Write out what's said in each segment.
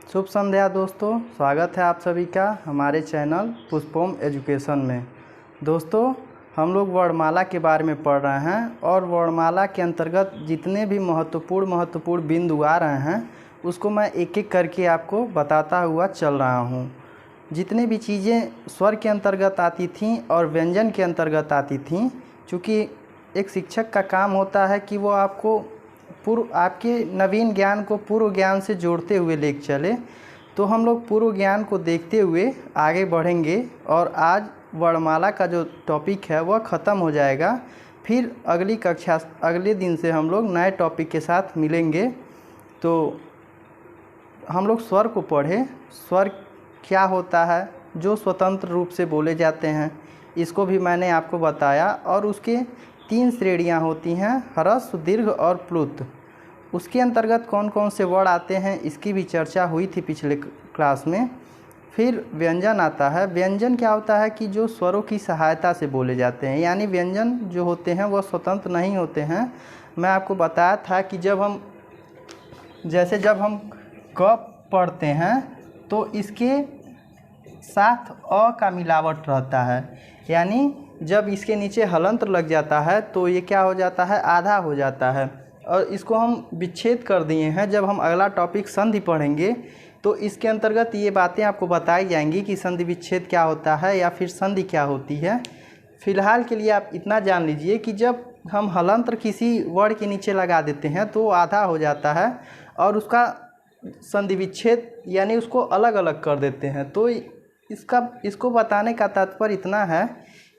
शुभ संध्या दोस्तों, स्वागत है आप सभी का हमारे चैनल पुष्पोम एजुकेशन में। दोस्तों, हम लोग वर्णमाला के बारे में पढ़ रहे हैं और वर्णमाला के अंतर्गत जितने भी महत्वपूर्ण बिंदु आ रहे हैं उसको मैं एक एक करके आपको बताता हुआ चल रहा हूँ। जितनी भी चीज़ें स्वर के अंतर्गत आती थीं और व्यंजन के अंतर्गत आती थीं, चूँकि एक शिक्षक का काम होता है कि वो आपको आपके नवीन ज्ञान को पूर्व ज्ञान से जोड़ते हुए लेके चले, तो हम लोग पूर्व ज्ञान को देखते हुए आगे बढ़ेंगे और आज वर्णमाला का जो टॉपिक है वह ख़त्म हो जाएगा। फिर अगली कक्षा अगले दिन से हम लोग नए टॉपिक के साथ मिलेंगे। तो हम लोग स्वर को पढ़ें। स्वर क्या होता है, जो स्वतंत्र रूप से बोले जाते हैं, इसको भी मैंने आपको बताया। और उसके 3 श्रेणियाँ होती हैं, ह्रस्व, दीर्घ और प्लुत। उसके अंतर्गत कौन कौन से वर्ड आते हैं इसकी भी चर्चा हुई थी पिछले क्लास में। फिर व्यंजन आता है। व्यंजन क्या होता है कि जो स्वरों की सहायता से बोले जाते हैं, यानी व्यंजन जो होते हैं वह स्वतंत्र नहीं होते हैं। मैं आपको बताया था कि जब हम क पढ़ते हैं तो इसके साथ अ का मिलावट रहता है, यानी जब इसके नीचे हलंत लग जाता है तो ये क्या हो जाता है, आधा हो जाता है। और इसको हम विच्छेद कर दिए हैं। जब हम अगला टॉपिक संधि पढ़ेंगे तो इसके अंतर्गत ये बातें आपको बताई जाएंगी कि संधि विच्छेद क्या होता है या फिर संधि क्या होती है। फिलहाल के लिए आप इतना जान लीजिए कि जब हम हलंत किसी वर्ड के नीचे लगा देते हैं तो आधा हो जाता है और उसका संधि विच्छेद यानी उसको अलग अलग कर देते हैं। तो इसको बताने का तात्पर्य इतना है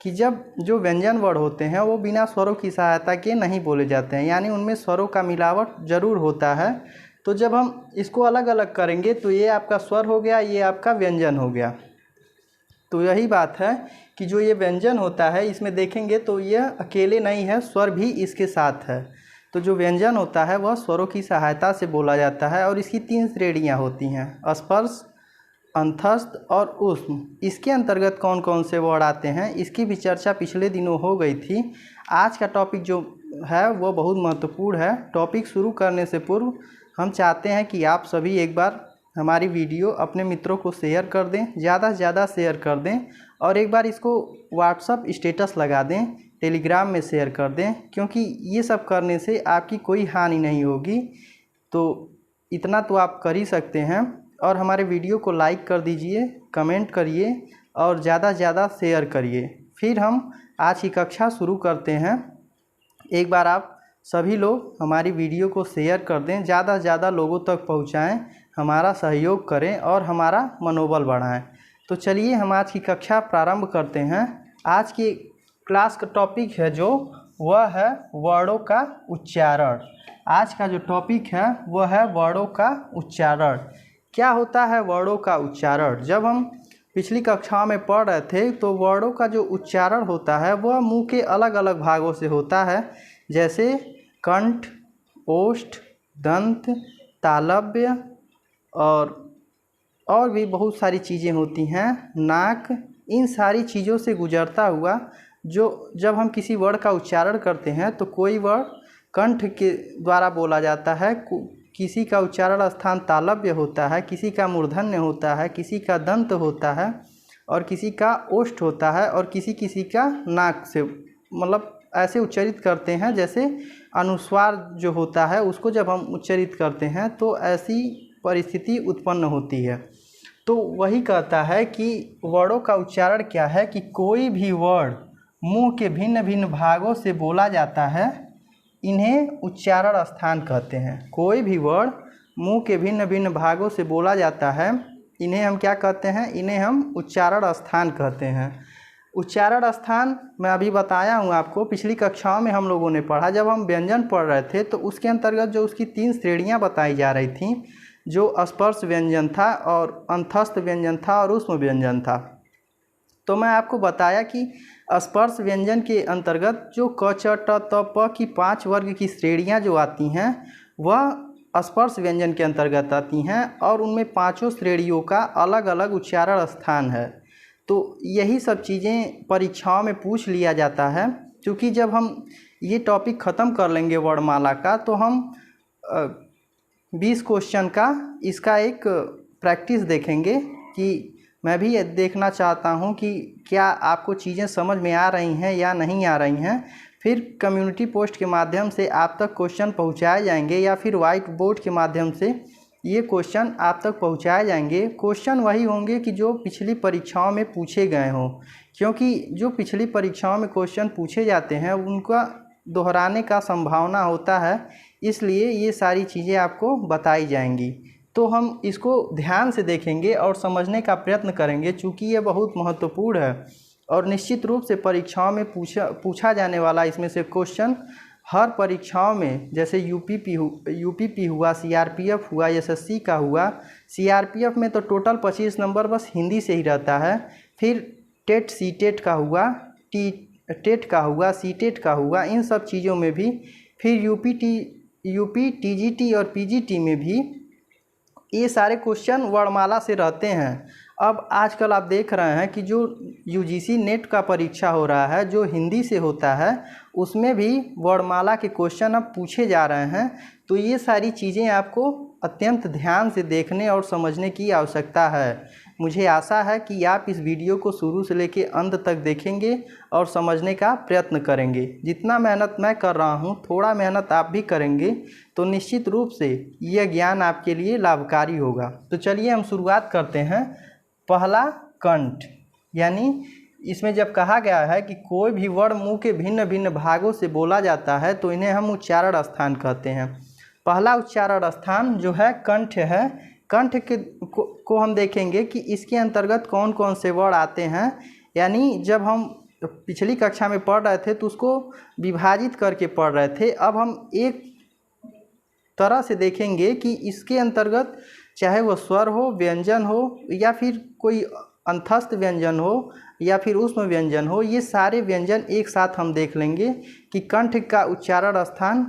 कि जब जो व्यंजन वर्ड होते हैं वो बिना स्वरों की सहायता के नहीं बोले जाते हैं, यानी उनमें स्वरों का मिलावट ज़रूर होता है। तो जब हम इसको अलग अलग करेंगे तो ये आपका स्वर हो गया, ये आपका व्यंजन हो गया। तो यही बात है कि जो ये व्यंजन होता है इसमें देखेंगे तो यह अकेले नहीं है, स्वर भी इसके साथ है। तो जो व्यंजन होता है वह स्वरों की सहायता से बोला जाता है और इसकी 3 श्रेणियाँ होती हैं, स्पर्श, अंतस्थ और ऊष्म। इसके अंतर्गत कौन कौन से वर्ड आते हैं इसकी भी चर्चा पिछले दिनों हो गई थी। आज का टॉपिक जो है वो बहुत महत्वपूर्ण है। टॉपिक शुरू करने से पूर्व हम चाहते हैं कि आप सभी एक बार हमारी वीडियो अपने मित्रों को शेयर कर दें, ज़्यादा से ज़्यादा शेयर कर दें और एक बार इसको व्हाट्सअप स्टेटस लगा दें, टेलीग्राम में शेयर कर दें, क्योंकि ये सब करने से आपकी कोई हानि नहीं होगी। तो इतना तो आप कर ही सकते हैं। और हमारे वीडियो को लाइक कर दीजिए, कमेंट करिए और ज़्यादा से ज़्यादा शेयर करिए। फिर हम आज की कक्षा शुरू करते हैं। एक बार आप सभी लोग हमारी वीडियो को शेयर कर दें, ज़्यादा से ज़्यादा लोगों तक पहुंचाएं, हमारा सहयोग करें और हमारा मनोबल बढ़ाएं। तो चलिए हम आज की कक्षा प्रारंभ करते हैं। आज की क्लास का टॉपिक है जो वह है वर्डों का उच्चारण। आज का जो टॉपिक है वह है वर्डों का उच्चारण। क्या होता है वर्डों का उच्चारण? जब हम पिछली कक्षाओं में पढ़ रहे थे तो वर्डों का जो उच्चारण होता है वह मुंह के अलग अलग भागों से होता है, जैसे कंठ, ओष्ठ, दंत, तालव्य और भी बहुत सारी चीज़ें होती हैं, नाक। इन सारी चीज़ों से गुजरता हुआ जो जब हम किसी वर्ड का उच्चारण करते हैं तो कोई वर्ड कंठ के द्वारा बोला जाता है, किसी का उच्चारण स्थान तालव्य होता है, किसी का मूर्धन्य होता है, किसी का दंत होता है और किसी का ओष्ठ होता है और किसी का नाक से, मतलब ऐसे उच्चारित करते हैं। जैसे अनुस्वार जो होता है उसको जब हम उच्चारित करते हैं तो ऐसी परिस्थिति उत्पन्न होती है। तो वही कहता है कि वर्डों का उच्चारण क्या है कि कोई भी वर्ड मुंह के भिन्न भिन्न भागों से बोला जाता है, इन्हें उच्चारण स्थान कहते हैं। कोई भी वर्ड मुंह के भिन्न भिन्न भागों से बोला जाता है, इन्हें हम क्या कहते हैं? इन्हें हम उच्चारण स्थान कहते हैं। उच्चारण स्थान मैं अभी बताया हूँ आपको, पिछली कक्षाओं में हम लोगों ने पढ़ा। जब हम व्यंजन पढ़ रहे थे तो उसके अंतर्गत जो उसकी 3 श्रेणियाँ बताई जा रही थीं, जो स्पर्श व्यंजन था और अंतस्थ व्यंजन था और ऊष्म व्यंजन था। तो मैं आपको बताया कि स्पर्श व्यंजन के अंतर्गत जो क, च, ट, त, प की 5 वर्ग की श्रेणियाँ जो आती हैं वह स्पर्श व्यंजन के अंतर्गत आती हैं और उनमें 5 श्रेणियों का अलग अलग उच्चारण स्थान है। तो यही सब चीज़ें परीक्षाओं में पूछ लिया जाता है, क्योंकि जब हम ये टॉपिक ख़त्म कर लेंगे वर्णमाला का तो हम 20 क्वेश्चन का इसका एक प्रैक्टिस देखेंगे कि मैं भी ये देखना चाहता हूँ कि क्या आपको चीज़ें समझ में आ रही हैं या नहीं आ रही हैं। फिर कम्युनिटी पोस्ट के माध्यम से आप तक क्वेश्चन पहुँचाए जाएंगे या फिर वाइट बोर्ड के माध्यम से ये क्वेश्चन आप तक पहुँचाए जाएंगे। क्वेश्चन वही होंगे कि जो पिछली परीक्षाओं में पूछे गए हों, क्योंकि जो पिछली परीक्षाओं में क्वेश्चन पूछे जाते हैं उनका दोहराने का संभावना होता है, इसलिए ये सारी चीज़ें आपको बताई जाएंगी। तो हम इसको ध्यान से देखेंगे और समझने का प्रयत्न करेंगे, चूँकि ये बहुत महत्वपूर्ण है और निश्चित रूप से परीक्षाओं में पूछा जाने वाला इसमें से क्वेश्चन हर परीक्षाओं में, जैसे यूपीपी हुआ, सीआरपीएफ हुआ, एसएससी का हुआ। सीआरपीएफ में तो टोटल 25 नंबर बस हिंदी से ही रहता है। फिर टेट सीटेट का हुआ, टेट का हुआ, सीटेट का हुआ, इन सब चीज़ों में भी। फिर यूपी टीजीटी और पीजीटी में भी ये सारे क्वेश्चन वर्णमाला से रहते हैं। अब आजकल आप देख रहे हैं कि जो यूजीसी नेट का परीक्षा हो रहा है जो हिंदी से होता है, उसमें भी वर्णमाला के क्वेश्चन अब पूछे जा रहे हैं। तो ये सारी चीज़ें आपको अत्यंत ध्यान से देखने और समझने की आवश्यकता है। मुझे आशा है कि आप इस वीडियो को शुरू से लेकर अंत तक देखेंगे और समझने का प्रयत्न करेंगे। जितना मेहनत मैं कर रहा हूँ, थोड़ा मेहनत आप भी करेंगे तो निश्चित रूप से यह ज्ञान आपके लिए लाभकारी होगा। तो चलिए हम शुरुआत करते हैं। पहला, कंठ, यानी इसमें जब कहा गया है कि कोई भी वर्ण मुंह के भिन्न भिन्न भागों से बोला जाता है तो इन्हें हम उच्चारण स्थान कहते हैं। पहला उच्चारण स्थान जो है कंठ है। कंठ को हम देखेंगे कि इसके अंतर्गत कौन कौन से वर्ण आते हैं। यानी जब हम पिछली कक्षा में पढ़ रहे थे तो उसको विभाजित करके पढ़ रहे थे। अब हम एक तरह से देखेंगे कि इसके अंतर्गत चाहे वह स्वर हो, व्यंजन हो, या फिर कोई अंतस्थ व्यंजन हो या फिर ऊष्म व्यंजन हो, ये सारे व्यंजन एक साथ हम देख लेंगे कि कंठ का उच्चारण स्थान,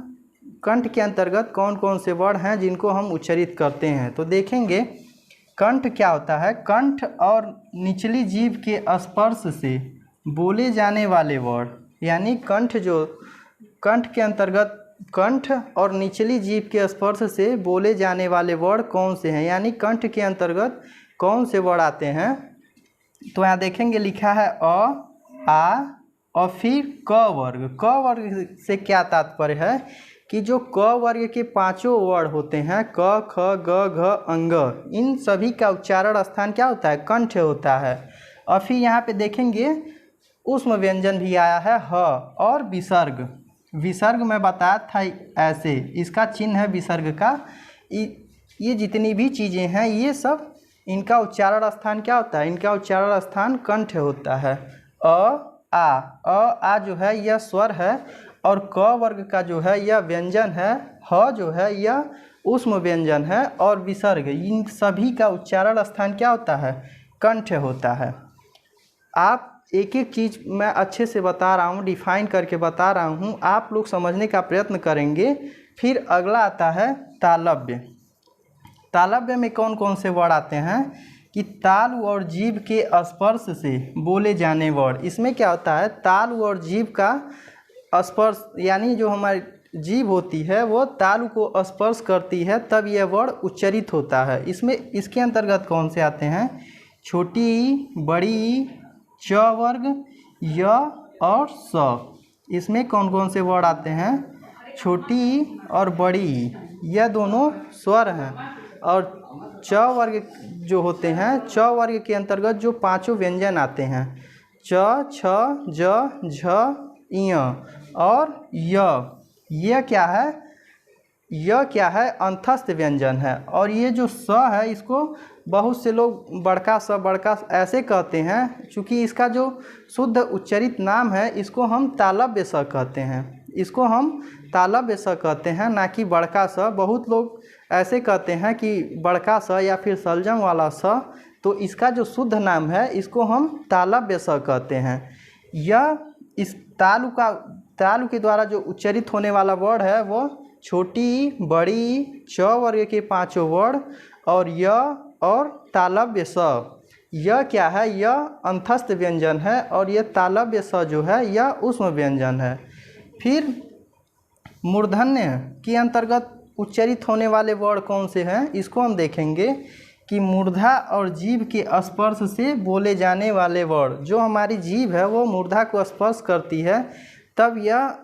कंठ के अंतर्गत कौन कौन से वर्ण हैं जिनको हम उच्चरित करते हैं। तो देखेंगे कंठ क्या होता है। कंठ और निचली जीभ के स्पर्श से बोले जाने वाले वर्ण, यानी कंठ जो कंठ के अंतर्गत कंठ और निचली जीभ के स्पर्श से बोले जाने वाले वर्ण कौन से हैं, यानी कंठ के अंतर्गत कौन से वर्ण आते हैं। तो यहाँ देखेंगे लिखा है अ, आ और फिर क वर्ग। क वर्ग से क्या तात्पर्य है कि जो क वर्ग के पांचों वर्ण होते हैं, क, ख, ग, घ, अंग, इन सभी का उच्चारण स्थान क्या होता है, कंठ होता है। और फिर यहाँ पे देखेंगे ऊष्म व्यंजन भी आया है ह और विसर्ग। विसर्ग में बताया था ऐसे, इसका चिन्ह है विसर्ग का। ये जितनी भी चीज़ें हैं ये सब, इनका उच्चारण स्थान क्या होता है, इनका उच्चारण स्थान कंठ होता है। आ जो है यह स्वर है और क वर्ग का जो है यह व्यंजन है, ह जो है यह ऊष्म व्यंजन है और विसर्ग, इन सभी का उच्चारण स्थान क्या होता है, कंठ होता है। आप एक एक चीज़ मैं अच्छे से बता रहा हूँ, डिफाइन करके बता रहा हूँ, आप लोग समझने का प्रयत्न करेंगे। फिर अगला आता है तालव्य। तालव्य में कौन कौन से वर्ण आते हैं कि तालु और जीभ के स्पर्श से बोले जाने वर्ण। इसमें क्या होता है, तालु और जीभ का स्पर्श, यानी जो हमारी जीभ होती है वो तालु को स्पर्श करती है तब यह वर्ण उच्चरित होता है। इसमें इसके अंतर्गत कौन से आते हैं, छोटी ई, बड़ी ई, च वर्ग, य और स। इसमें कौन कौन से वर्ण आते हैं, छोटी ई और बड़ी ई, यह दोनों स्वर हैं। और च वर्ग जो होते हैं, च वर्ग के अंतर्गत जो पांचों व्यंजन आते हैं, च, छ, ज, झ, इय और यह क्या है, यह क्या है, अंतस्थ व्यंजन है। और ये जो स है इसको बहुत से लोग बड़का स बड़का ऐसे कहते हैं, चूँकि इसका जो शुद्ध उच्चरित नाम है इसको हम तालव्य स कहते हैं, इसको हम तालव्य स कहते हैं, ना कि बड़का स। बहुत लोग ऐसे कहते हैं कि बड़का स या फिर सलजम वाला स, तो इसका जो शुद्ध नाम है इसको हम तालव्य स कहते हैं। यह इस तालु के द्वारा जो उच्चरित होने वाला वर्ण है वो छोटी, बड़ी, च वर्ग के पांचों वर्ण और य और तालव्य स। यह क्या है, यह अंतस्थ व्यंजन है और यह तालव्य स जो है यह ऊष्म व्यंजन है। फिर मूर्धन्य के अंतर्गत उच्चरित होने वाले वर्ण कौन से हैं, इसको हम देखेंगे कि मूर्धा और जीभ के स्पर्श से बोले जाने वाले वर्ण, जो हमारी जीभ है वो मूर्धा को स्पर्श करती है तब यह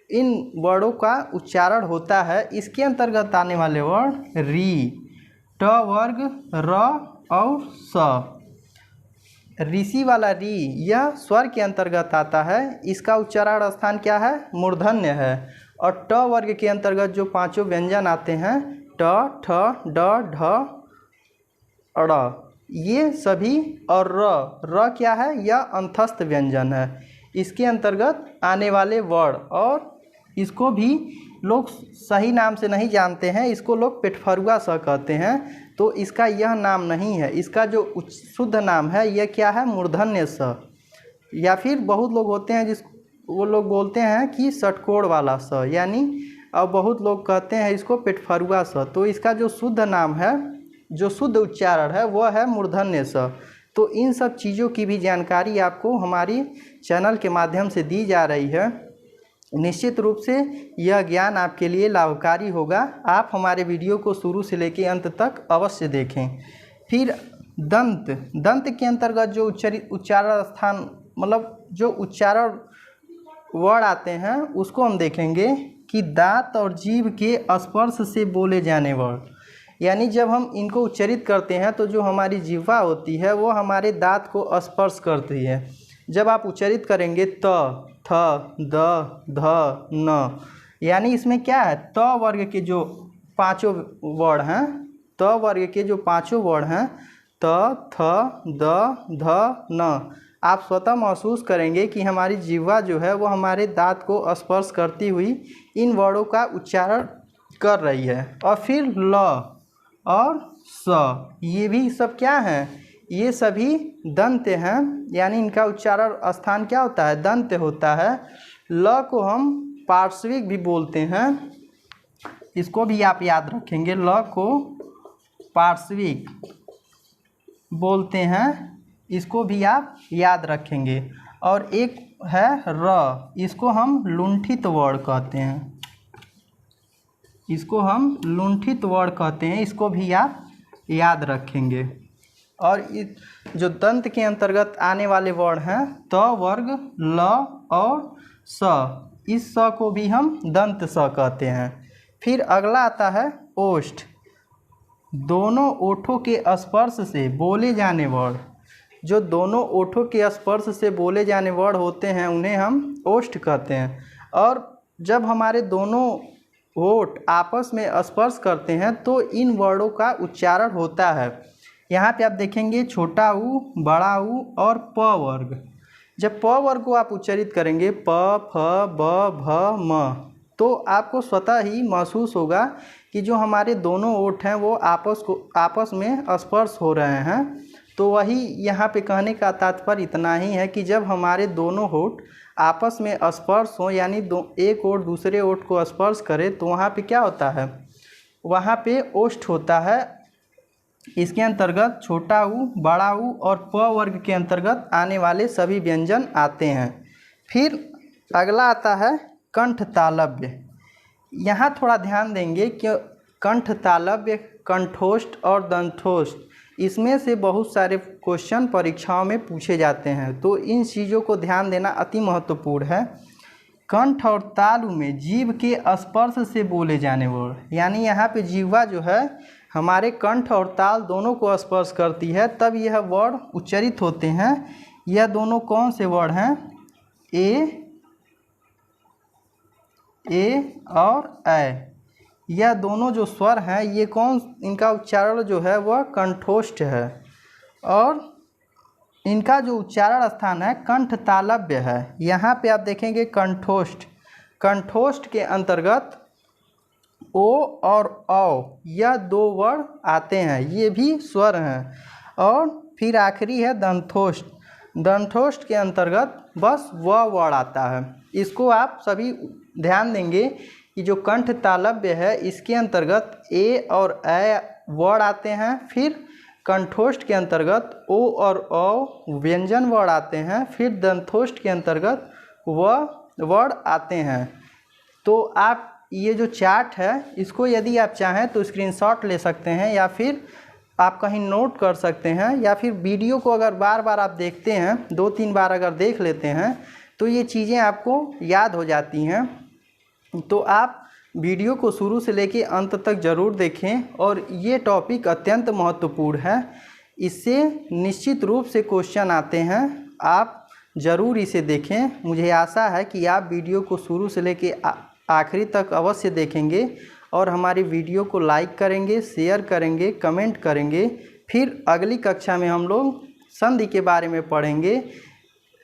इन वर्णों का उच्चारण होता है। इसके अंतर्गत आने वाले वर्ण री, ट वर्ग, र और स। ऋषि वाला री यह स्वर के अंतर्गत आता है, इसका उच्चारण स्थान क्या है, मूर्धन्य है। और ट वर्ग के अंतर्गत जो पांचों व्यंजन आते हैं ट, ठ, ड, ढ, अड़, ये सभी, और र क्या है, यह अंतस्थ व्यंजन है। इसके अंतर्गत आने वाले वर्ण, और इसको भी लोग सही नाम से नहीं जानते हैं, इसको लोग पेटफरुआ स कहते हैं, तो इसका यह नाम नहीं है। इसका जो शुद्ध नाम है यह क्या है, मूर्धन्य स। या फिर बहुत लोग होते हैं वो लोग बोलते हैं कि षटकोण वाला स, यानी अब बहुत लोग कहते हैं इसको पेटफरुआ स। तो इसका जो शुद्ध नाम है, जो शुद्ध उच्चारण है वह है मूर्धन्य स। तो इन सब चीज़ों की भी जानकारी आपको हमारी चैनल के माध्यम से दी जा रही है। निश्चित रूप से यह ज्ञान आपके लिए लाभकारी होगा। आप हमारे वीडियो को शुरू से लेकर अंत तक अवश्य देखें। फिर दंत के अंतर्गत जो उच्चारण स्थान, मतलब जो उच्चारण वर्ड आते हैं उसको हम देखेंगे कि दांत और जीभ के स्पर्श से बोले जाने वर्ड, यानी जब हम इनको उच्चारित करते हैं तो जो हमारी जिह्वा होती है वो हमारे दांत को स्पर्श करती है। जब आप उच्चारित करेंगे त, थ, द, ध, न, यानी इसमें क्या है, त वर्ग के जो पांचों वर्ण हैं, त वर्ग के जो पांचों वर्ण हैं त, थ, द, ध, न, आप स्वतः महसूस करेंगे कि हमारी जिह्वा जो है वो हमारे दांत को स्पर्श करती हुई इन वर्णों का उच्चारण कर रही है। और फिर ल और स, ये भी सब क्या हैं, ये सभी दंत हैं, यानी इनका उच्चारण स्थान क्या होता है, दंत होता है। ल को हम पार्श्विक भी बोलते हैं, इसको भी आप याद रखेंगे, ल को पार्श्विक बोलते हैं, इसको भी आप याद रखेंगे। और एक है र, इसको हम लुंठित वर्ण कहते हैं, इसको हम लुंठित वर्ण कहते हैं, इसको भी आप याद रखेंगे। और जो दंत के अंतर्गत आने वाले वर्ण हैं त वर्ग, ल और स, इस स को भी हम दंत स कहते हैं। फिर अगला आता है ओष्ठ, दोनों ओठों के स्पर्श से बोले जाने वर्ण, जो दोनों ओठों के स्पर्श से बोले जाने वर्ण होते हैं उन्हें हम ओष्ठ कहते हैं। और जब हमारे दोनों ओठ आपस में स्पर्श करते हैं तो इन वर्णों का उच्चारण होता है। यहाँ पे आप देखेंगे छोटा ऊ, बड़ा ऊ और प वर्ग। जब प वर्ग को आप उच्चारित करेंगे प, फ, ब, भ, म, तो आपको स्वतः ही महसूस होगा कि जो हमारे दोनों ओठ हैं वो आपस में स्पर्श हो रहे हैं। तो वही यहाँ पे कहने का तात्पर्य इतना ही है कि जब हमारे दोनों होठ आपस में स्पर्श हो, यानी एक ओठ दूसरे ओठ को स्पर्श करे, तो वहाँ पे क्या होता है, वहाँ पे ओष्ठ होता है। इसके अंतर्गत छोटा ऊ, बड़ा ऊ और प वर्ग के अंतर्गत आने वाले सभी व्यंजन आते हैं। फिर अगला आता है कंठ तालव्य। यहाँ थोड़ा ध्यान देंगे कि कंठ तालव्य, कंठोष्ठ और दंतोष्ठ, इसमें से बहुत सारे क्वेश्चन परीक्षाओं में पूछे जाते हैं, तो इन चीज़ों को ध्यान देना अति महत्वपूर्ण है। कंठ और तालु में जीभ के स्पर्श से बोले जाने वर्ण, यानी यहाँ पे जीह्वा जो है हमारे कंठ और ताल दोनों को स्पर्श करती है, तब यह वर्ण उच्चारित होते हैं। यह दोनों कौन से वर्ण हैं, ए और ऐ, यह दोनों जो स्वर हैं ये इनका उच्चारण जो है वह कंठोष्ठ है। और इनका जो उच्चारण स्थान है कंठ तालव्य है। यहाँ पे आप देखेंगे कंठोष्ठ, कंठोष्ठ के अंतर्गत ओ और औ, यह दो वर्ण आते हैं, ये भी स्वर हैं। और फिर आखिरी है दंतोष्ठ, दंतोष्ठ के अंतर्गत बस वह वर्ण आता है। इसको आप सभी ध्यान देंगे कि जो कंठ तालव्य है इसके अंतर्गत ए और ऐ वर्ण आते हैं, फिर कंठोष्ठ के अंतर्गत ओ और औ व्यंजन वर्ण आते हैं, फिर दंतोष्ठ के अंतर्गत वह वर्ण आते हैं। तो आप ये जो चार्ट है इसको यदि आप चाहें तो स्क्रीनशॉट ले सकते हैं, या फिर आप कहीं नोट कर सकते हैं, या फिर वीडियो को अगर बार बार आप देखते हैं, 2-3 बार अगर देख लेते हैं तो ये चीज़ें आपको याद हो जाती हैं। तो आप वीडियो को शुरू से लेकर अंत तक ज़रूर देखें, और ये टॉपिक अत्यंत महत्वपूर्ण है। इससे निश्चित रूप से क्वेश्चन आते हैं, आप ज़रूर इसे देखें। मुझे आशा है कि आप वीडियो को शुरू से लेकर आखिरी तक अवश्य देखेंगे और हमारी वीडियो को लाइक करेंगे, शेयर करेंगे, कमेंट करेंगे। फिर अगली कक्षा में हम लोग संधि के बारे में पढ़ेंगे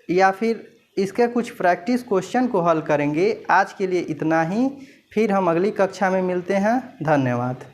या फिर इसके कुछ प्रैक्टिस क्वेश्चन को हल करेंगे। आज के लिए इतना ही, फिर हम अगली कक्षा में मिलते हैं। धन्यवाद।